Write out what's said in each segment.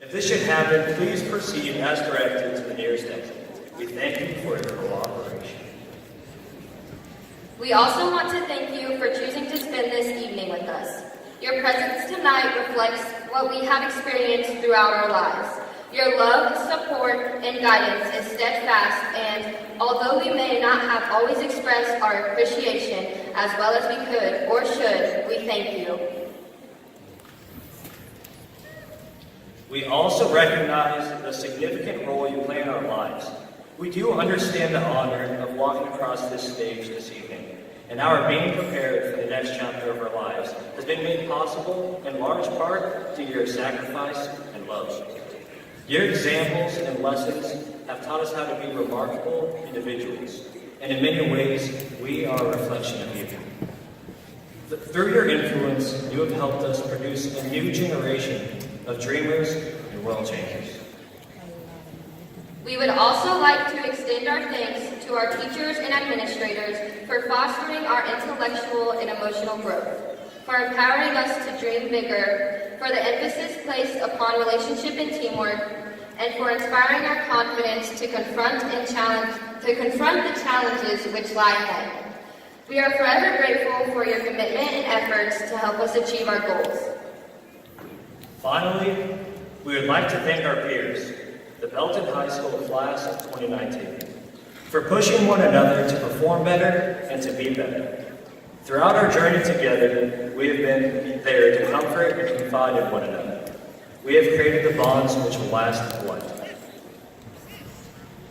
If this should happen, please proceed as directed to the nearest exit. We thank you for your cooperation. We also want to thank you for choosing to spend this evening with us. Your presence tonight reflects what we have experienced throughout our lives. Your love, support, and guidance is steadfast, and although we may not have always expressed our appreciation as well as we could or should, we thank you. We also recognize the significant role you play in our lives. We do understand the honor of walking across this stage this evening, and our being prepared for the next chapter of our lives has been made possible in large part due to your sacrifice and love. Your examples and lessons have taught us how to be remarkable individuals, and in many ways, we are a reflection of you. Through your influence, you have helped us produce a new generation of dreamers and world changers. We would also like to extend our thanks to our teachers and administrators for fostering our intellectual and emotional growth, for empowering us to dream bigger, for the emphasis placed upon relationship and teamwork, and for inspiring our confidence to confront the challenges which lie ahead. We are forever grateful for your commitment and efforts to help us achieve our goals. Finally, we would like to thank our peers, the Belton High School class of 2019, for pushing one another to perform better and to be better. Throughout our journey together, we have been there to comfort and confide in one another. We have created the bonds which will last a lifetime.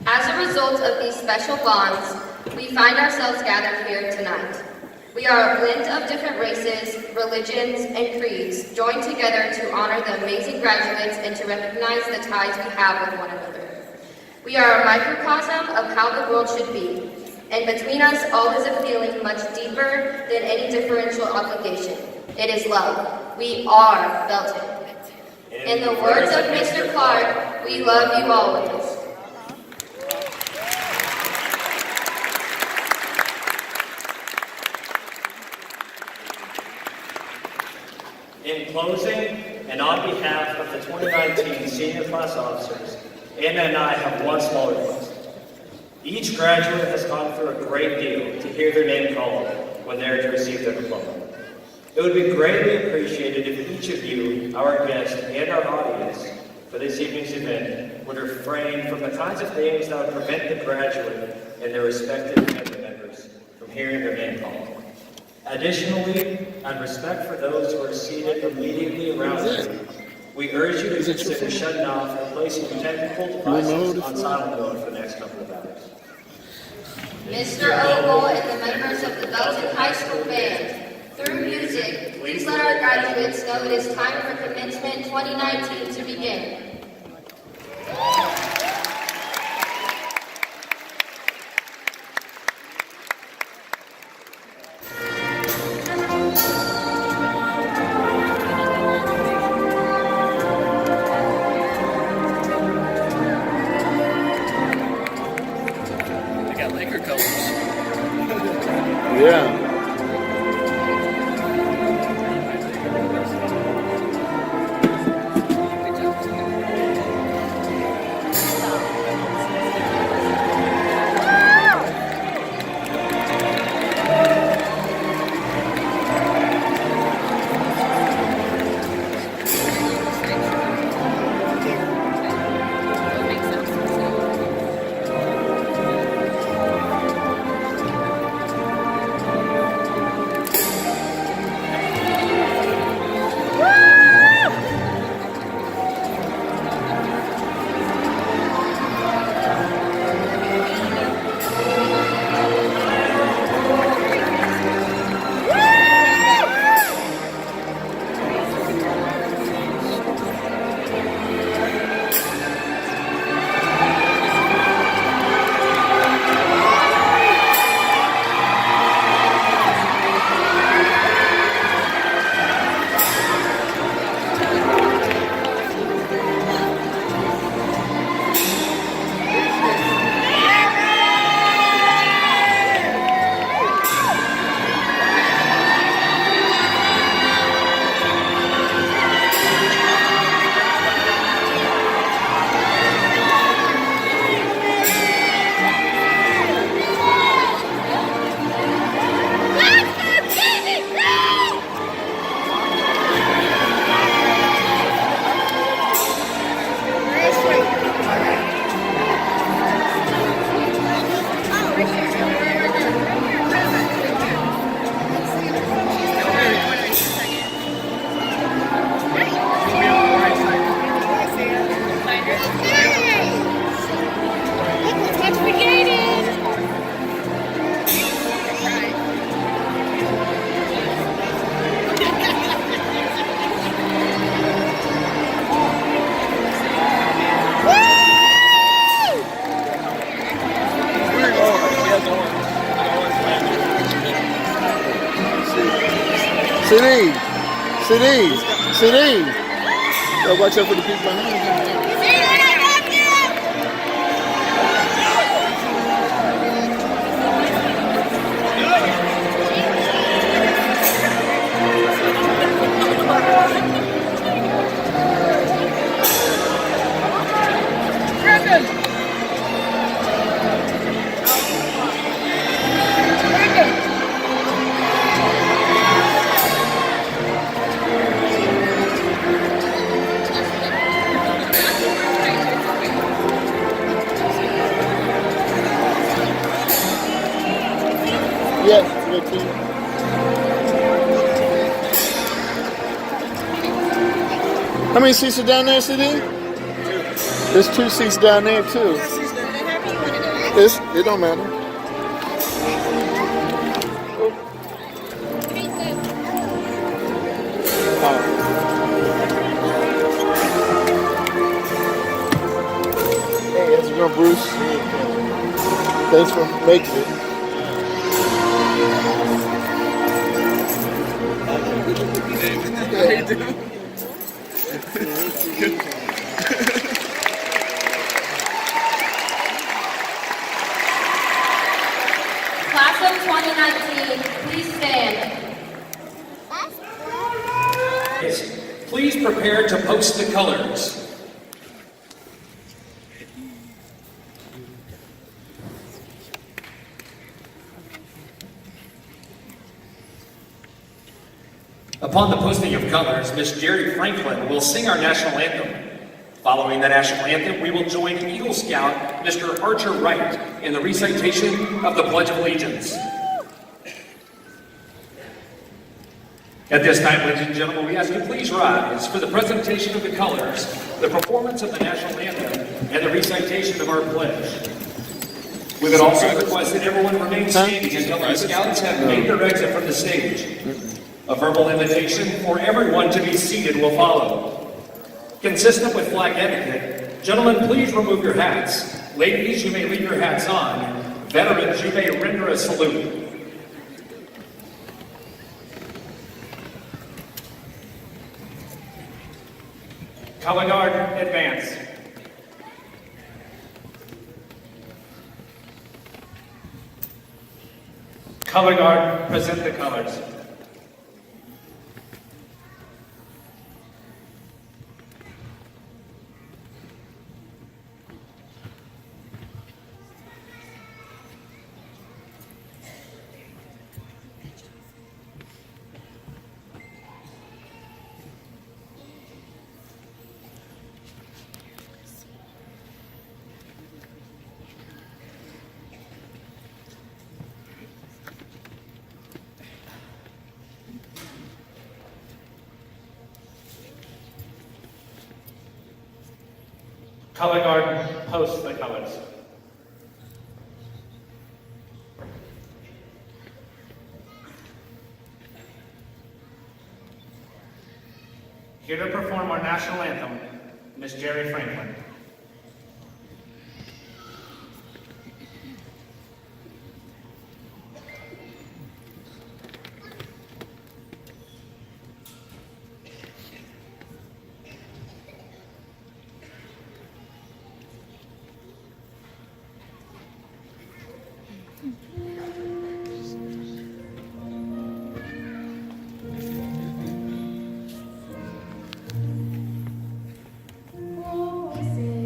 As a result of these special bonds, we find ourselves gathered here tonight. We are a blend of different races, religions, and creeds joined together to honor the amazing graduates and to recognize the ties we have with one another. We are a microcosm of how the world should be, and between us all is a feeling much deeper than any differential obligation. It is love. We are Belton. In the words of Mr. Clark, we love you always. In closing, and on behalf of the 2019 senior class officers, Anna and I have one small request. Each graduate has gone through a great deal to hear their name called when they are to receive their diploma. It would be greatly appreciated if each of you, our guests, and our audience for this evening's event would refrain from the kinds of things that would prevent the graduate and their respective family members from hearing their name called. Additionally, out of respect for those who are seated immediately around you, we urge you to consider shutting off and placing your technical devices on silent mode for the next couple of hours. Mr. Ogle and the members of the Belton High School Band, through music, please let our graduates know it is time for Commencement 2019 to begin. Yeah. CD. CD. CD. Gotta watch out for the people behind you. Brendon! Yeah, good team. How many seats are down there, CD? There's 2 seats down there too. It don't matter. Hey, how's it going, Bruce? Thanks for making it. Class of 2019, please stand. Please prepare to post the colors. Upon the posting of colors, Miss Jerry Franklin will sing our national anthem. Following the national anthem, we will join Eagle Scout Mr. Archer Wright in the recitation of the Pledge of Allegiance. At this time, ladies and gentlemen, we ask you please rise for the presentation of the colors, the performance of the national anthem, and the recitation of our pledge. We would also request that everyone remain standing until our scouts have made their exit from the stage. A verbal invitation for everyone to be seated will follow. Consistent with flag etiquette, gentlemen, please remove your hats. Ladies, you may leave your hats on. Veterans, you may render a salute. Color Guard, advance. Color Guard, present the colors. Color Guard, post the colors. Here to perform our national anthem, Miss Jerry Franklin. Say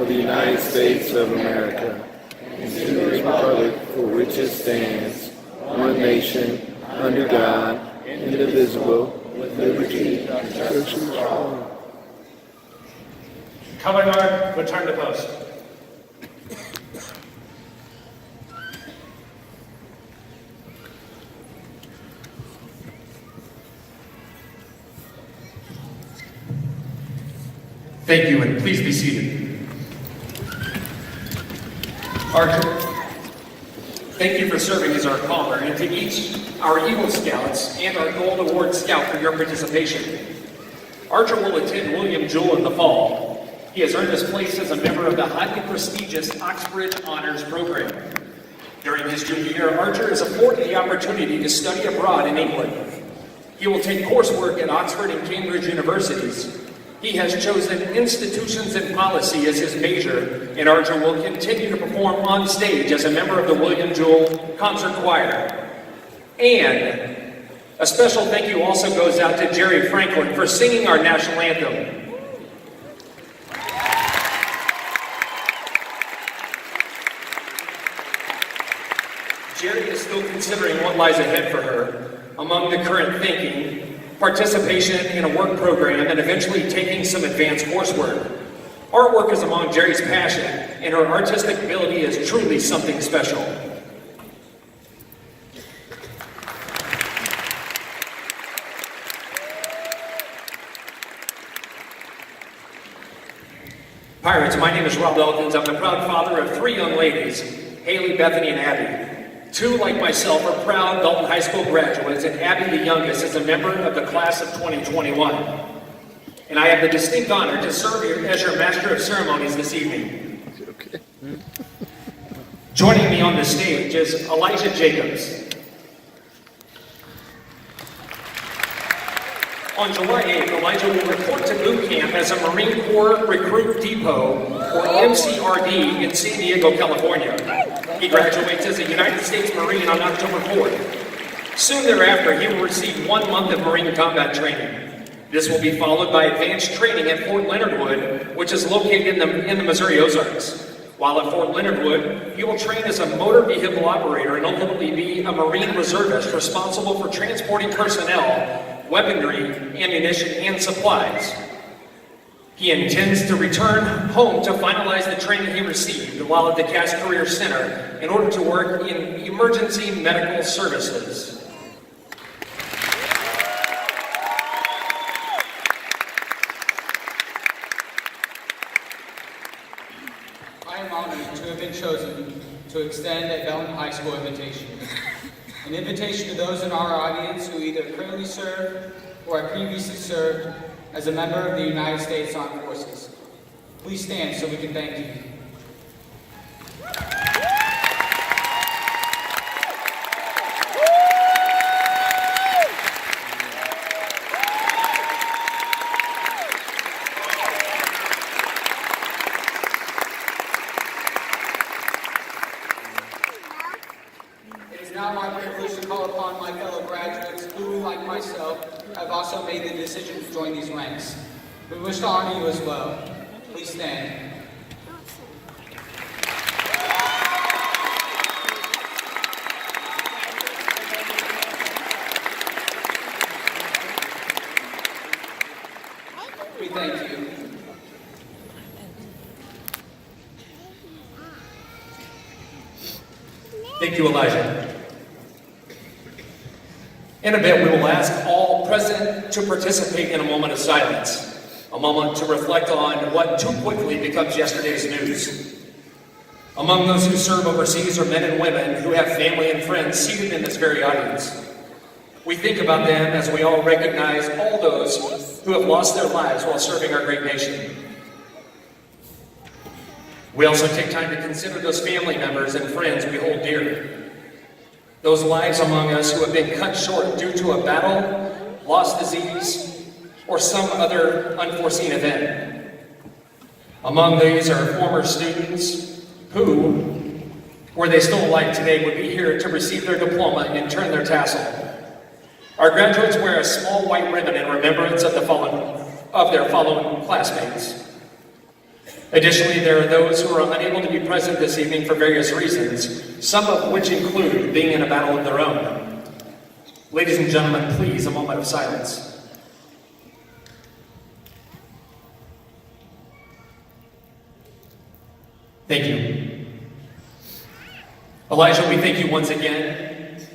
of the United States of America, and to the republic for which it stands, one nation, under God, indivisible, with liberty and justice for all. Color guard, return to post. Thank you, and please be seated. Archer, thank you for serving as our caller, and to each, our Eagle Scouts and our Gold Award Scout for your participation. Archer will attend William Jewell in the fall. He has earned his place as a member of the highly prestigious Oxbridge Honors Program. During his junior year, Archer is afforded the opportunity to study abroad in England. He will take coursework at Oxford and Cambridge universities. He has chosen institutions and policy as his major, and Archer will continue to perform on stage as a member of the William Jewell Concert Choir. And a special thank you also goes out to Jerry Franklin for singing our national anthem. Jerry is still considering what lies ahead for her. Among the current thinking, participation in a work program, and eventually taking some advanced coursework. Artwork is among Jerry's passion, and her artistic ability is truly something special. Pirates, my name is Rob Elkins. I'm the proud father of 3 young ladies, Haley, Bethany, and Abby. 2, like myself, are proud Dalton High School graduates, and Abby, the youngest, is a member of the class of 2021. And I have the distinct honor to serve as your Master of Ceremonies this evening. Joining me on the stage is Elijah Jacobs. On July 8th, Elijah will report to boot camp as a Marine Corps Recruit Depot, or MCRD, in San Diego, California. He graduates as a United States Marine on October 4th. Soon thereafter, he will receive 1 month of Marine combat training. This will be followed by advanced training at Fort Leonard Wood, which is located in the Missouri Ozarks. While at Fort Leonard Wood, he will train as a motor vehicle operator and ultimately be a Marine reservist responsible for transporting personnel, weaponry, ammunition, and supplies. He intends to return home to finalize the training he received while at the Cass Career Center in order to work in emergency medical services. I am honored to have been chosen to extend a Belton High School invitation. An invitation to those in our audience who either currently serve or have previously served as a member of the United States Armed Forces. Please stand so we can thank you. It is now my privilege to call upon my fellow graduates who, like myself, have also made the decision to join these ranks. We wish to honor you as well. Please stand. We thank you. Thank you, Elijah. In a bit, we will ask all present to participate in a moment of silence, a moment to reflect on what too quickly becomes yesterday's news. Among those who serve overseas are men and women who have family and friends seated in this very audience. We think about them as we all recognize all those who have lost their lives while serving our great nation. We also take time to consider those family members and friends we hold dear. Those lives among us who have been cut short due to a battle, lost disease, or some other unforeseen event. Among these are former students who, were they still alive today, would be here to receive their diploma and turn their tassel. Our graduates wear a small white ribbon in remembrance of their fallen classmates. Additionally, there are those who are unable to be present this evening for various reasons, some of which include being in a battle of their own. Ladies and gentlemen, please, a moment of silence. Thank you. Elijah, we thank you once again.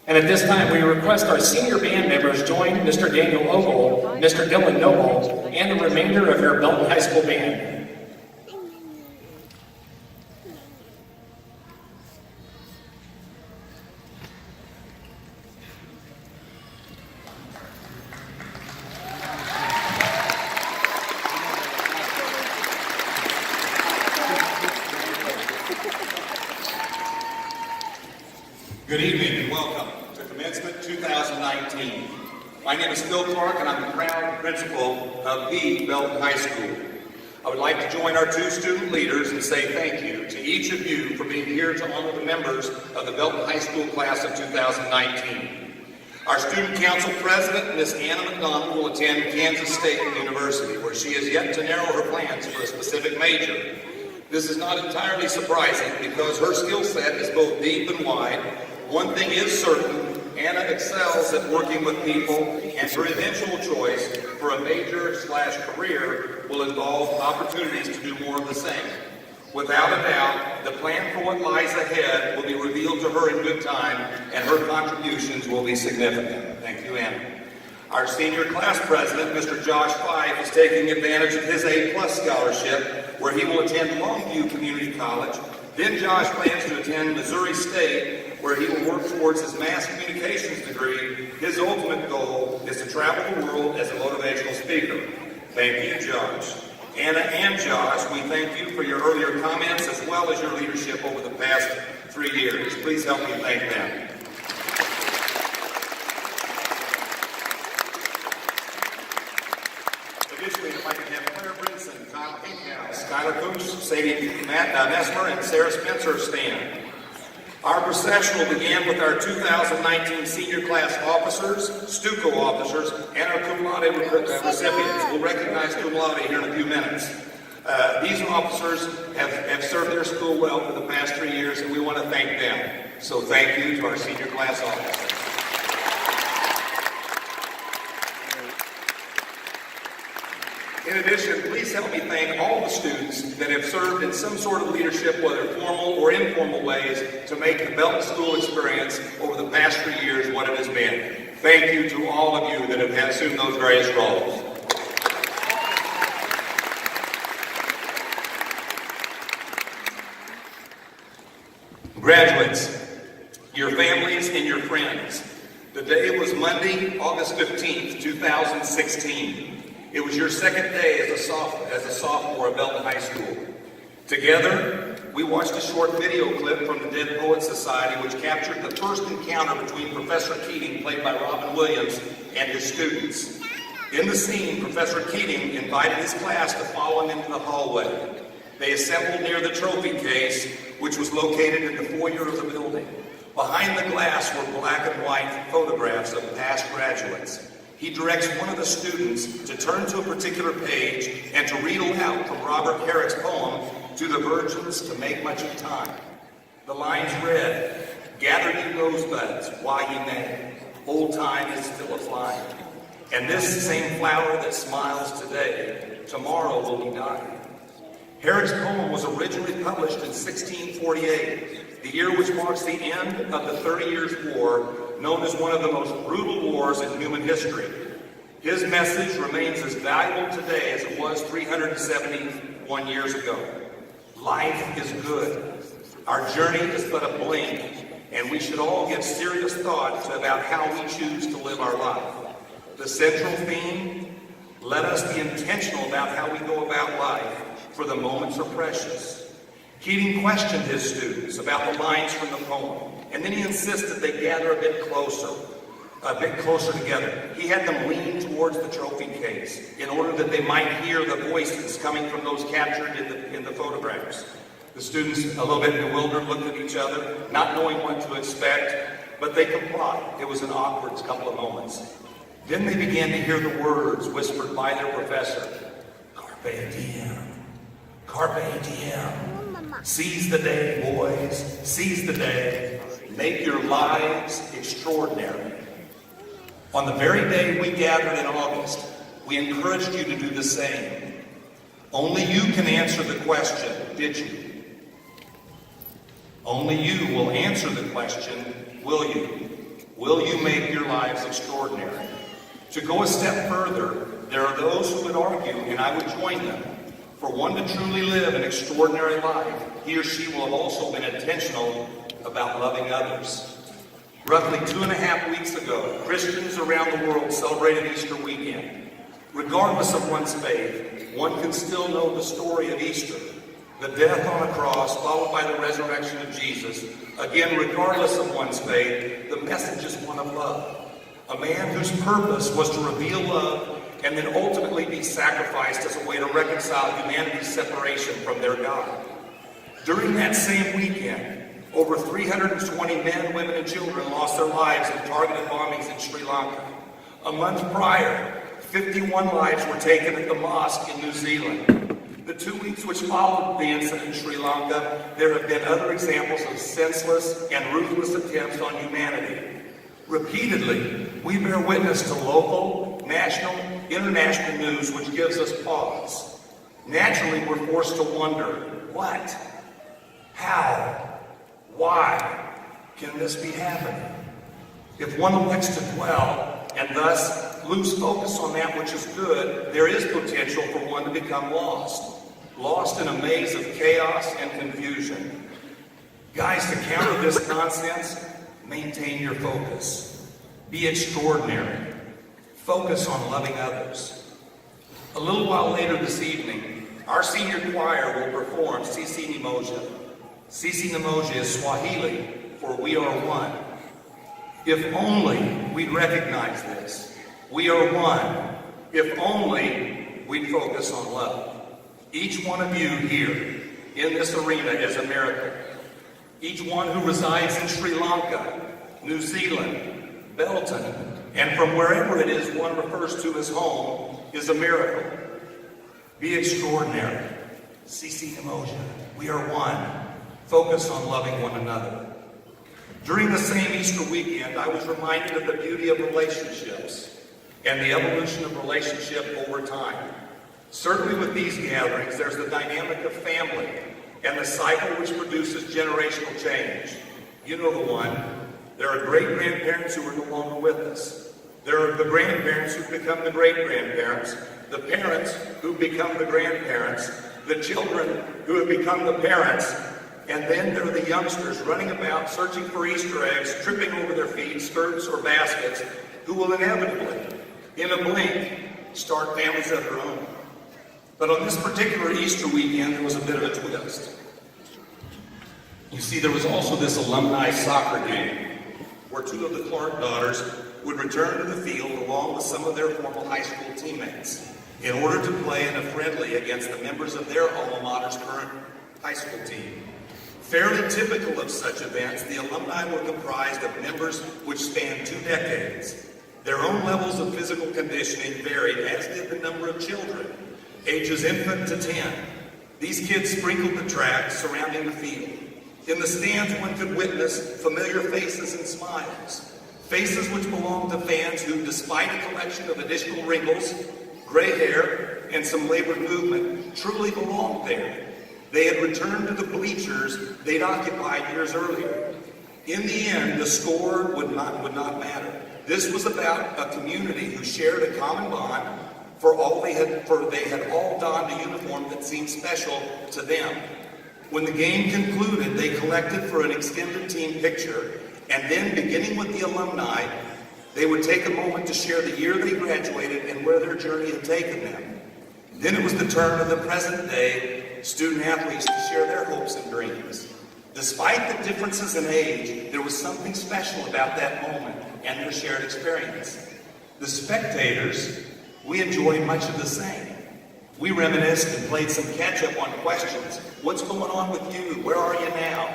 And at this time, we request our senior band members join Mr. Daniel Ogle, Mr. Dylan Noble, and the remainder of your Belton High School band. Good evening and welcome to Commencement 2019. My name is Phil Clark and I'm the proud principal of the Belton High School. I would like to join our two student leaders and say thank you to each of you for being here to honor the members of the Belton High School class of 2019. Our student council president, Miss Anna McDonald, will attend Kansas State University, where she has yet to narrow her plans for a specific major. This is not entirely surprising because her skill set is both deep and wide. One thing is certain, Anna excels at working with people, and her eventual choice for a major/career will involve opportunities to do more of the same. Without a doubt, the plan for what lies ahead will be revealed to her in good time, and her contributions will be significant. Thank you, Anna. Our senior class president, Mr. Josh Fife, is taking advantage of his A+ scholarship, where he will attend Longview Community College. Then Josh plans to attend Missouri State, where he will work towards his mass communications degree. His ultimate goal is to travel the world as a motivational speaker. Thank you, Josh. Anna and Josh, we thank you for your earlier comments as well as your leadership over the past 3 years. Please help me thank them. Additionally, if I can have Claire Brinson, Kyle Pinkhouse, Skylar Cooch, Sadie Messmer, and Sarah Spencer stand. Our processional began with our 2019 senior class officers, Stuco officers, and our cum laude recipients. We'll recognize cum laude here in a few minutes. These officers have served their school well for the past 3 years, and we want to thank them. So thank you to our senior class officers. In addition, please help me thank all the students that have served in some sort of leadership, whether formal or informal ways, to make the Belton School experience over the past 3 years what it has been. Thank you to all of you that have assumed those various roles. Graduates, your families, and your friends, the day was Monday, August 15th, 2016. It was your second day as a sophomore at Belton High School. Together, we watched a short video clip from the Dead Poets Society which captured the first encounter between Professor Keating, played by Robin Williams, and his students. In the scene, Professor Keating invited his class to follow him into the hallway. They assembled near the trophy case, which was located in the foyer of the building. Behind the glass were black and white photographs of past graduates. He directs one of the students to turn to a particular page and to read aloud from Robert Herrick's poem, "To the Virgins to Make Much of Time." The lines read, "Gather ye rosebuds while ye may, old time is still a-flying. And this same flower that smiles today, tomorrow will be dying." Herrick's poem was originally published in 1648, the year which marks the end of the 30 Years' War, known as one of the most brutal wars in human history. His message remains as valuable today as it was 371 years ago. Life is good. Our journey is but a blink, and we should all give serious thought about how we choose to live our life. The central theme, let us be intentional about how we go about life, for the moments are precious. Keating questioned his students about the lines from the poem, and then he insisted they gather a bit closer together. He had them lean towards the trophy case in order that they might hear the voices coming from those captured in the photographs. The students, a little bit bewildered, looked at each other, not knowing what to expect, but they complied. It was an awkward couple of moments. Then they began to hear the words whispered by their professor, "Carpe diem, Carpe diem. Seize the day, boys. Seize the day. Make your lives extraordinary. On the very day we gathered in August, we encouraged you to do the same. Only you can answer the question, did you? Only you will answer the question, will you? Will you make your lives extraordinary? To go a step further, there are those who would argue, and I would join them, for one to truly live an extraordinary life, he or she will have also been intentional about loving others. Roughly 2.5 weeks ago, Christians around the world celebrated Easter weekend. Regardless of one's faith, one can still know the story of Easter, the death on a cross followed by the resurrection of Jesus. Again, regardless of one's faith, the message is one of love. A man whose purpose was to reveal love and then ultimately be sacrificed as a way to reconcile humanity's separation from their God. During that same weekend, over 320 men, women, and children lost their lives in targeted bombings in Sri Lanka. A month prior, 51 lives were taken at the mosque in New Zealand. The 2 weeks which followed the incident in Sri Lanka, there have been other examples of senseless and ruthless attempts on humanity. Repeatedly, we bear witness to local, national, international news which gives us pause. Naturally, we're forced to wonder, what? How? Why can this be happening? If one elects to dwell and thus lose focus on that which is good, there is potential for one to become lost. Lost in a maze of chaos and confusion. Guys, to counter this nonsense, maintain your focus. Be extraordinary. Focus on loving others. A little while later this evening, our senior choir will perform Sisi Nimoja. Sisi Nimoja is Swahili for we are one. If only we'd recognize this. We are one. If only we'd focus on love. Each one of you here in this arena is a miracle. Each one who resides in Sri Lanka, New Zealand, Belton, and from wherever it is one refers to as home is a miracle. Be extraordinary. Sisi Nimoja. We are one. Focus on loving one another. During the same Easter weekend, I was reminded of the beauty of relationships and the evolution of relationship over time. Certainly with these gatherings, there's the dynamic of family and the cycle which produces generational change. You know the one. There are great-grandparents who are no longer with us. There are the grandparents who become the great-grandparents, the parents who become the grandparents, the children who have become the parents, and then there are the youngsters running about searching for Easter eggs, tripping over their feet, skirts, or baskets, who will inevitably, in a blink, start families of their own. But on this particular Easter weekend, there was a bit of a twist. You see, there was also this alumni soccer game, where two of the Clark daughters would return to the field along with some of their former high school teammates in order to play in a friendly against the members of their alma mater's current high school team. Fairly typical of such events, the alumni were comprised of members which spanned 2 decades. Their own levels of physical conditioning varied, as did the number of children, ages infant to 10. These kids sprinkled the track surrounding the field. In the stands, one could witness familiar faces and smiles. Faces which belonged to fans who, despite a collection of additional wrinkles, gray hair, and some labored movement, truly belonged there. They had returned to the bleachers they'd occupied years earlier. In the end, the score would not matter. This was about a community who shared a common bond for they had all donned a uniform that seemed special to them. When the game concluded, they collected for an extended team picture, and then, beginning with the alumni, they would take a moment to share the year they graduated and where their journey had taken them. Then it was the turn of the present-day student athletes to share their hopes and dreams. Despite the differences in age, there was something special about that moment and their shared experience. The spectators, we enjoyed much of the same. We reminisced and played some catch-up on questions. What's going on with you? Where are you now?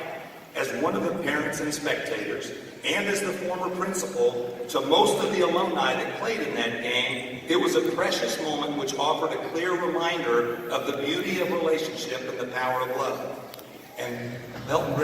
As one of the parents and spectators, and as the former principal, to most of the alumni that played in that game, it was a precious moment which offered a clear reminder of the beauty of relationship and the power of love. And Belton